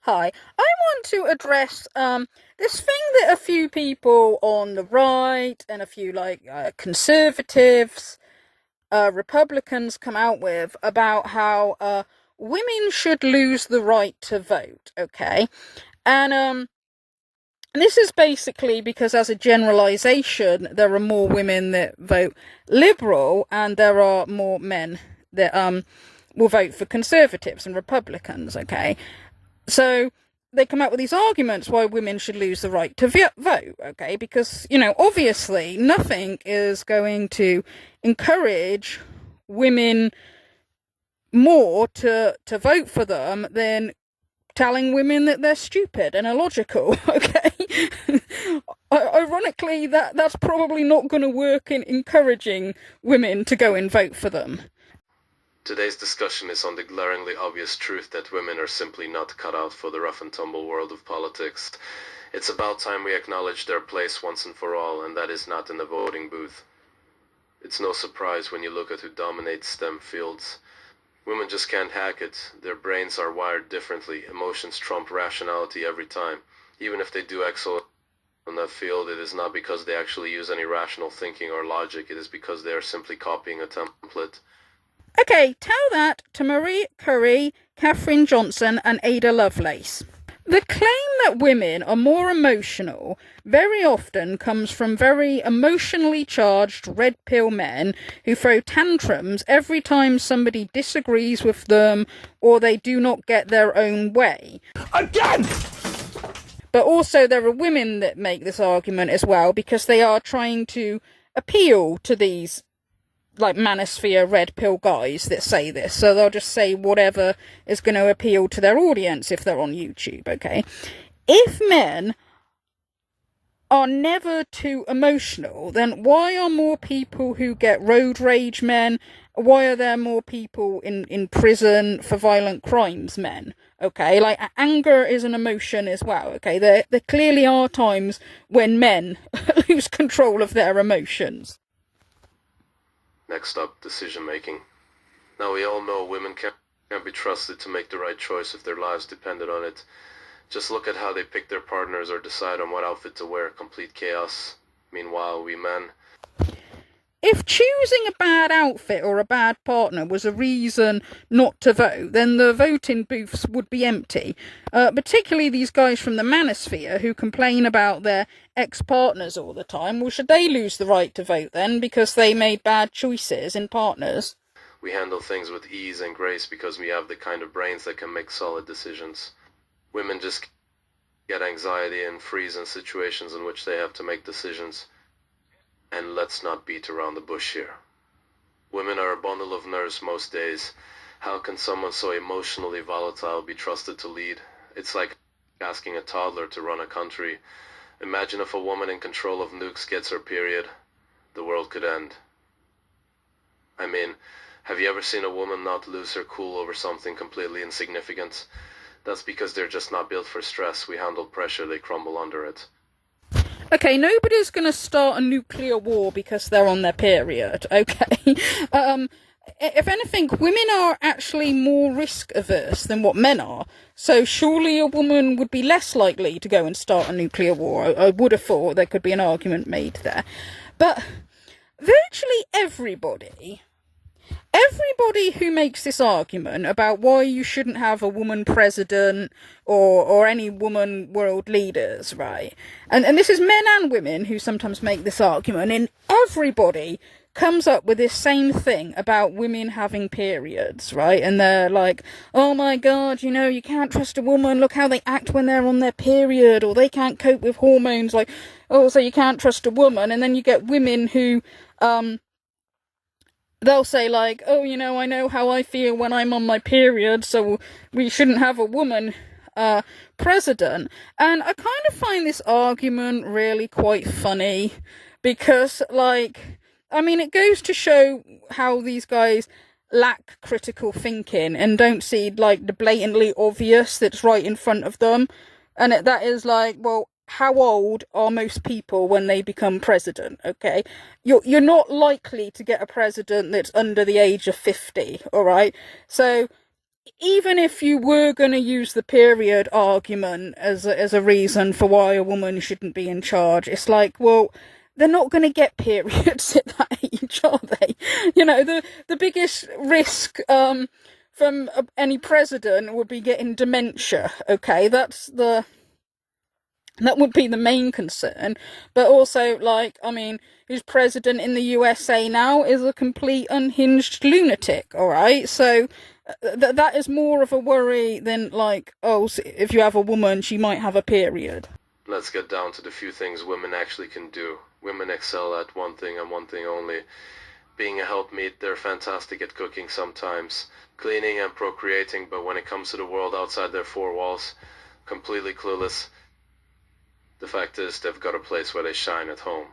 Hi, I want to address this thing that a few people on the right and a few conservatives, Republicans come out with about how women should lose the right to vote. Okay, and this is basically because, as a generalization, there are more women that vote liberal, and there are more men that will vote for conservatives and Republicans. Okay. So they come up with these arguments why women should lose the right to vote, okay? Because, obviously nothing is going to encourage women more to vote for them than telling women that they're stupid and illogical, okay? Ironically, that's probably not going to work in encouraging women to go and vote for them. Today's discussion is on the glaringly obvious truth that women are simply not cut out for the rough and tumble world of politics. It's about time we acknowledge their place once and for all, and that is not in the voting booth. It's no surprise when you look at who dominates STEM fields. Women just can't hack it. Their brains are wired differently. Emotions trump rationality every time. Even if they do excel in that field, it is not because they actually use any rational thinking or logic. It is because they are simply copying a template. Okay, tell that to Marie Curie, Katherine Johnson, and Ada Lovelace. The claim that women are more emotional very often comes from very emotionally charged red pill men who throw tantrums every time somebody disagrees with them or they do not get their own way. Again! But also there are women that make this argument as well because they are trying to appeal to these manosphere red pill guys that say this, so they'll just say whatever is going to appeal to their audience if they're on YouTube, okay? If men are never too emotional, then why are more people who get road rage men? Why are there more people in prison for violent crimes men? Okay, anger is an emotion as well, okay? There clearly are times when men lose control of their emotions. Next up, decision making. Now we all know women can't be trusted to make the right choice if their lives depended on it. Just look at how they pick their partners or decide on what outfit to wear. Complete chaos. Meanwhile, we men... If choosing a bad outfit or a bad partner was a reason not to vote, then the voting booths would be empty. Particularly these guys from the manosphere who complain about their ex-partners all the time. Well, should they lose the right to vote then because they made bad choices in partners? We handle things with ease and grace because we have the kind of brains that can make solid decisions. Women just get anxiety and freeze in situations in which they have to make decisions. And let's not beat around the bush here. Women are a bundle of nerves most days. How can someone so emotionally volatile be trusted to lead? It's like asking a toddler to run a country. Imagine if a woman in control of nukes gets her period. The world could end. I mean, have you ever seen a woman not lose her cool over something completely insignificant? That's because they're just not built for stress. We handle pressure, they crumble under it. Okay, nobody's going to start a nuclear war because they're on their period, okay? If anything, women are actually more risk averse than what men are. So surely a woman would be less likely to go and start a nuclear war. I would have thought there could be an argument made there. But virtually everybody who makes this argument about why you shouldn't have a woman president or any woman world leaders, right? And this is men and women who sometimes make this argument, and everybody comes up with this same thing about women having periods, right? And they're like, oh my god, you can't trust a woman, look how they act when they're on their period, or they can't cope with hormones, so you can't trust a woman. And then you get women who they'll say oh, I know how I feel when I'm on my period, so we shouldn't have a woman president. And I kind of find this argument really quite funny because, it goes to show how these guys lack critical thinking and don't see, the blatantly obvious that's right in front of them. And that is well, how old are most people when they become president, okay? You're not likely to get a president that's under the age of 50, alright? So even if you were going to use the period argument as a reason for why a woman shouldn't be in charge, it's like, well, they're not going to get periods at that age, are they? You know, the biggest risk from any president would be getting dementia. Okay, that would be the main concern. But also, like, I mean, who's president in the USA now is a complete unhinged lunatic, alright? So that is more of a worry than, like, oh, if you have a woman, she might have a period. Let's get down to the few things women actually can do. Women excel at one thing and one thing only. Being a helpmeet, they're fantastic at cooking sometimes, cleaning and procreating, but when it comes to the world outside their four walls, completely clueless. The fact is, they've got a place where they shine at home.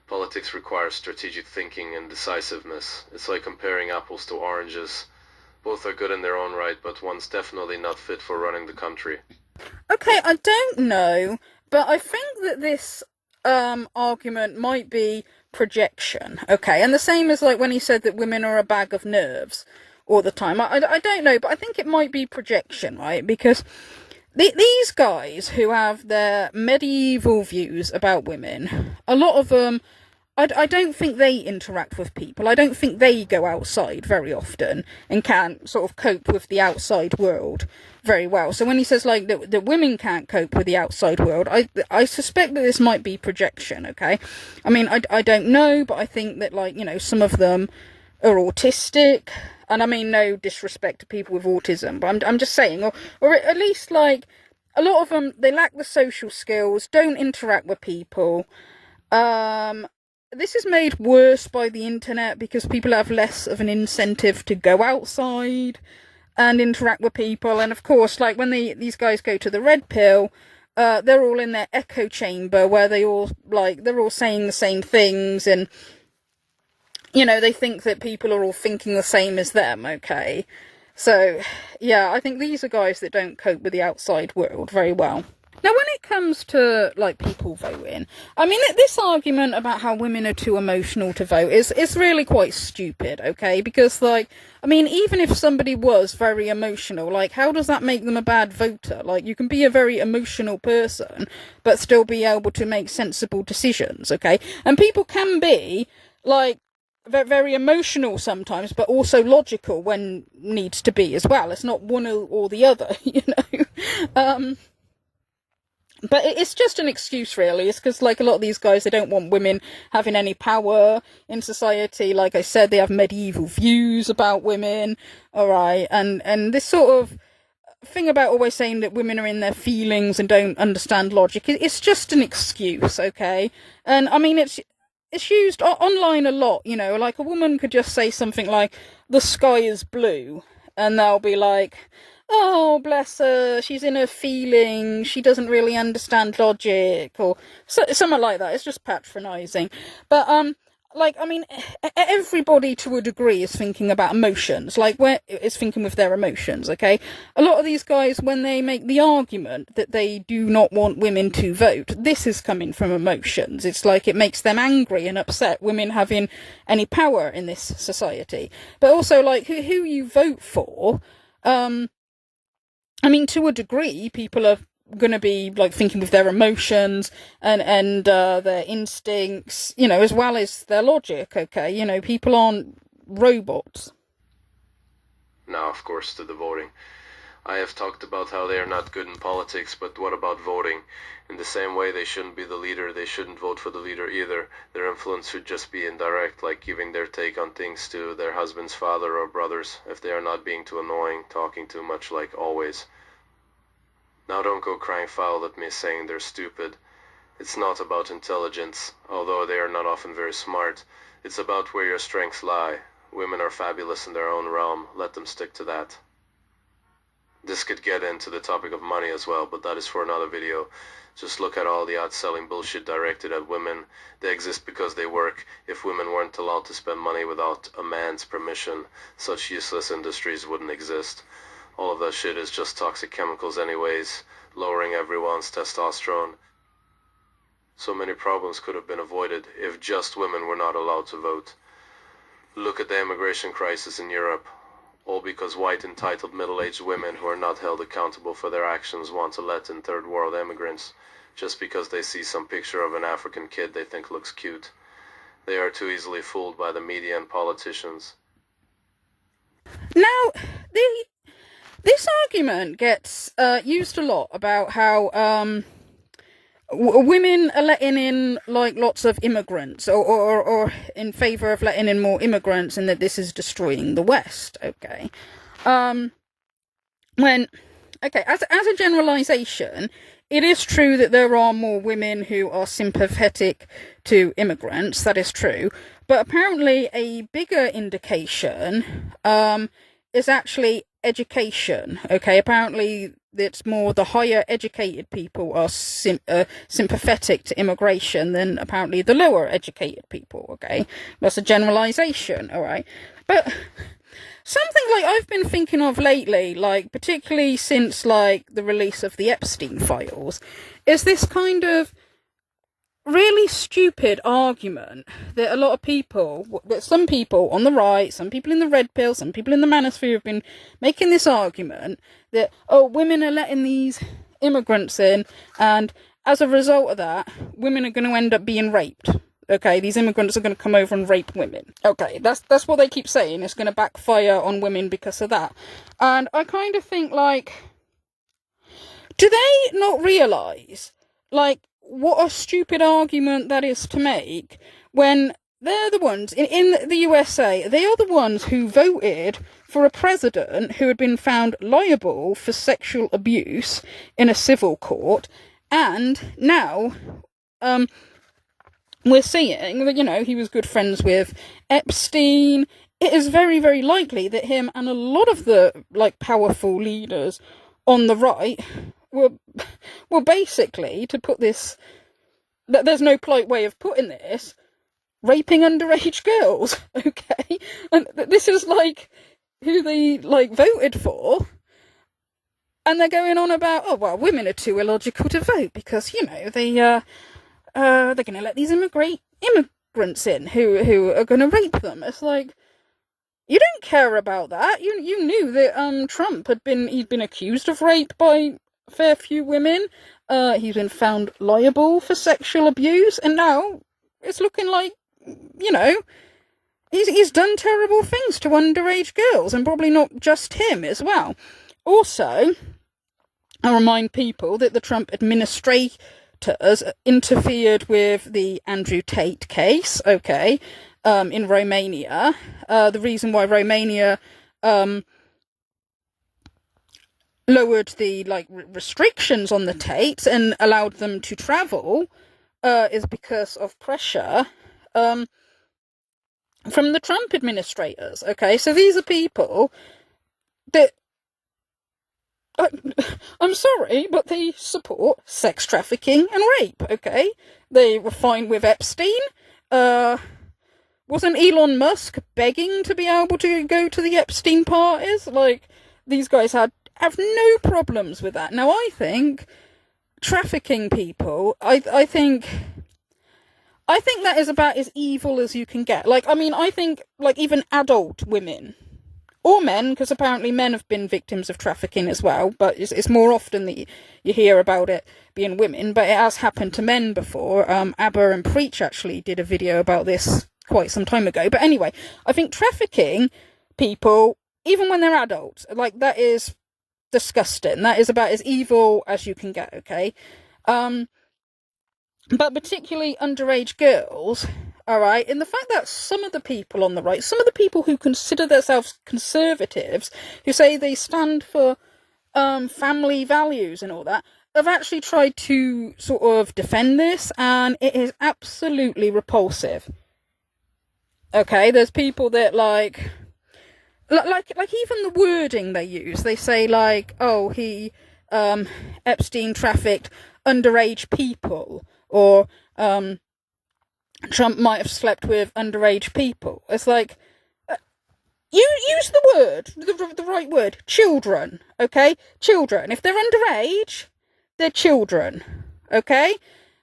Politics requires strategic thinking and decisiveness. It's like comparing apples to oranges. Both are good in their own right, but one's definitely not fit for running the country. Okay, I don't know, but I think that this argument might be projection. Okay, and the same as like when he said that women are a bag of nerves all the time. I don't know, but I think it might be projection, right? Because these guys who have their medieval views about women, a lot of them, I don't think they interact with people. I don't think they go outside very often and can't sort of cope with the outside world very well. So when he says like that women can't cope with the outside world, I suspect that this might be projection, okay? I mean, I don't know, but I think that, like, you know, some of them are autistic, and I mean no disrespect to people with autism, but I'm just saying, or at least, like, a lot of them, they lack the social skills, don't interact with people. This is made worse by the internet because people have less of an incentive to go outside and interact with people. And of course, like when these guys go to the red pill, they're all in their echo chamber where they're all saying the same things, and you know, they think that people are all thinking the same as them, okay? So, yeah, I think these are guys that don't cope with the outside world very well. Now, when it comes to, like, people voting, I mean, this argument about how women are too emotional to vote is really quite stupid, okay? Because, like, I mean, even if somebody was very emotional, like, how does that make them a bad voter? Like, you can be a very emotional person, but still be able to make sensible decisions, okay? And people can be, like, very emotional sometimes, but also logical when needs to be as well. It's not one or the other, you know? But it's just an excuse, really. It's because, like, a lot of these guys, they don't want women having any power in society. Like I said, they have medieval views about women, alright? And this sort of thing about always saying that women are in their feelings and don't understand logic, it's just an excuse, okay? And, I mean, it's used online a lot, you know? Like, a woman could just say something like, the sky is blue, and they'll be like, oh, bless her, she's in her feelings, she doesn't really understand logic, or something like that. It's just patronising. But, like, I mean, everybody to a degree is thinking about emotions, like, is thinking with their emotions, okay? A lot of these guys, when they make the argument that they do not want women to vote, this is coming from emotions. It's like it makes them angry and upset, women having any power in this society. But also, like, who you vote for, I mean, to a degree, people are going to be, like, thinking with their emotions and their instincts, you know, as well as their logic, okay? You know, people aren't robots. Now, of course, to the voting. I have talked about how they are not good in politics, but what about voting? In the same way they shouldn't be the leader, they shouldn't vote for the leader either. Their influence should just be indirect, like giving their take on things to their husband's father or brothers, if they are not being too annoying, talking too much like always. Now don't go crying foul at me saying they're stupid. It's not about intelligence, although they are not often very smart. It's about where your strengths lie. Women are fabulous in their own realm, let them stick to that. This could get into the topic of money as well, but that is for another video. Just look at all the ad-selling bullshit directed at women. They exist because they work. If women weren't allowed to spend money without a man's permission, such useless industries wouldn't exist. All of that shit is just toxic chemicals anyways, lowering everyone's testosterone. So many problems could have been avoided if just women were not allowed to vote. Look at the immigration crisis in Europe. all because white entitled middle-aged women who are not held accountable for their actions want to let in third world immigrants just because they see some picture of an African kid they think looks cute. They are too easily fooled by the media and politicians. Now, this argument gets used a lot about how women are letting in like lots of immigrants, or in favour of letting in more immigrants, and that this is destroying the West. Okay, as a generalisation, it is true that there are more women who are sympathetic to immigrants. That is true, but apparently a bigger indication is actually education. Okay, apparently it's more the higher educated people are sympathetic to immigration than apparently the lower educated people. Okay, that's a generalization. All right, but something like I've been thinking of lately, like particularly since like the release of the Epstein files, is this kind of really stupid argument that a lot of people, that some people on the right, some people in the red pill, some people in the manosphere have been making this argument that, oh, women are letting these immigrants in, and as a result of that, women are going to end up being raped. Okay, these immigrants are going to come over and rape women. Okay, that's what they keep saying. It's going to backfire on women because of that. And I kind of think, like, do they not realise, like, what a stupid argument that is to make when they're the ones, in the USA, they are the ones who voted for a president who had been found liable for sexual abuse in a civil court, and now, we're seeing that, you know, he was good friends with Epstein. It is very, very likely that him and a lot of the, like, powerful leaders on the right were basically, to put this, there's no polite way of putting this, raping underage girls, okay? And this is, like, who they, like, voted for. And they're going on about, oh, well, women are too illogical to vote because, you know, they're going to let these immigrants in who are going to rape them. It's like, you don't care about that. You knew that Trump he'd been accused of rape by a fair few women. He's been found liable for sexual abuse, and now it's looking like, you know, he's done terrible things to underage girls, and probably not just him as well. Also, I remind people that the Trump administrators interfered with the Andrew Tate case, okay, in Romania. The reason why Romania lowered the, like, restrictions on the Tates and allowed them to travel is because of pressure from the Trump administrators, okay? So these are people that, I'm sorry, but they support sex trafficking and rape, okay? They were fine with Epstein. Wasn't Elon Musk begging to be able to go to the Epstein parties? Like, these guys have no problems with that. Now, I think trafficking people, I think that is about as evil as you can get. Like, I mean, I think, like, even adult women, or men, because apparently men have been victims of trafficking as well, but it's more often that you hear about it being women, but it has happened to men before. ABBA and Preach actually did a video about this quite some time ago. But anyway, I think trafficking people, even when they're adults, like, that is disgusting. That is about as evil as you can get, okay? But particularly underage girls, alright, and the fact that some of the people on the right, some of the people who consider themselves conservatives, who say they stand for family values and all that, have actually tried to sort of defend this, and it is absolutely repulsive. Okay, there's people that, like even the wording they use, they say, like, oh, he Epstein trafficked underage people, or Trump might have slept with underage people. It's like, you use the word, the right word, children, okay? Children. If they're underage, they're children, okay?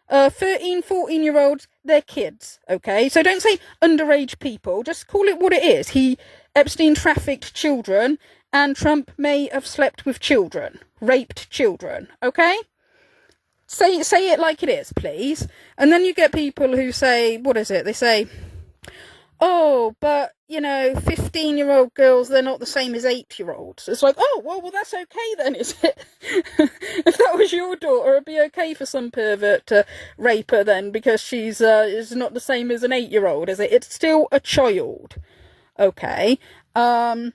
13, 14-year-olds, they're kids, okay? So don't say underage people, just call it what it is. He Epstein trafficked children, and Trump may have slept with children, raped children, okay? Say it like it is, please. And then you get people who say, what is it? They say, oh, but, 15-year-old girls, they're not the same as 8-year-olds. It's like, oh, well, that's okay then, is it? If that was your daughter, it'd be okay for some pervert to rape her then, because she's is not the same as an 8-year-old, is it? It's still a child. Okay. And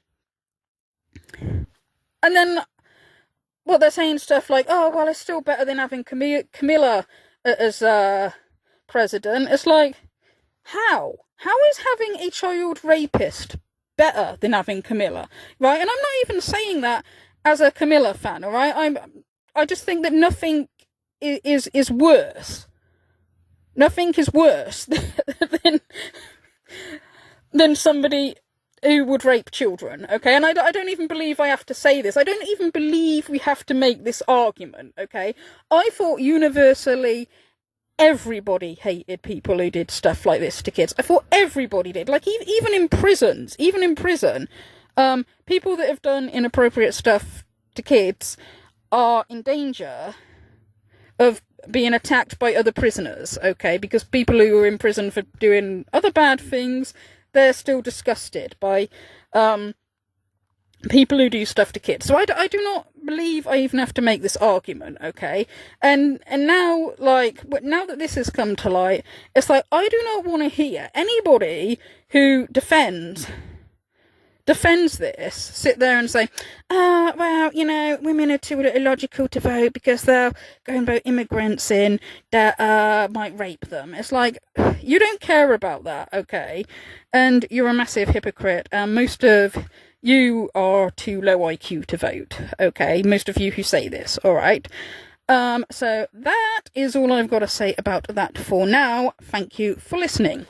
then, well, they're saying stuff like, oh, well, it's still better than having Camilla as president. It's like, how? How is having a child rapist better than having Camilla? Right? And I'm not even saying that as a Camilla fan, all right? I just think that nothing is worse. Nothing is worse than somebody who would rape children, okay? And I don't even believe I have to say this. I don't even believe we have to make this argument, okay? I thought universally everybody hated people who did stuff like this to kids. I thought everybody did. Like, even in prisons, people that have done inappropriate stuff to kids are in danger of being attacked by other prisoners, okay? Because people who are in prison for doing other bad things, they're still disgusted by people who do stuff to kids. So I do not believe I even have to make this argument, okay? And now, now that this has come to light, it's like, I do not want to hear anybody who defends this sit there and say, well, women are too illogical to vote because they'll go and vote immigrants in that might rape them. It's like, you don't care about that, okay? And you're a massive hypocrite, and most of you are too low IQ to vote, okay? Most of you who say this, alright? So that is all I've got to say about that for now. Thank you for listening.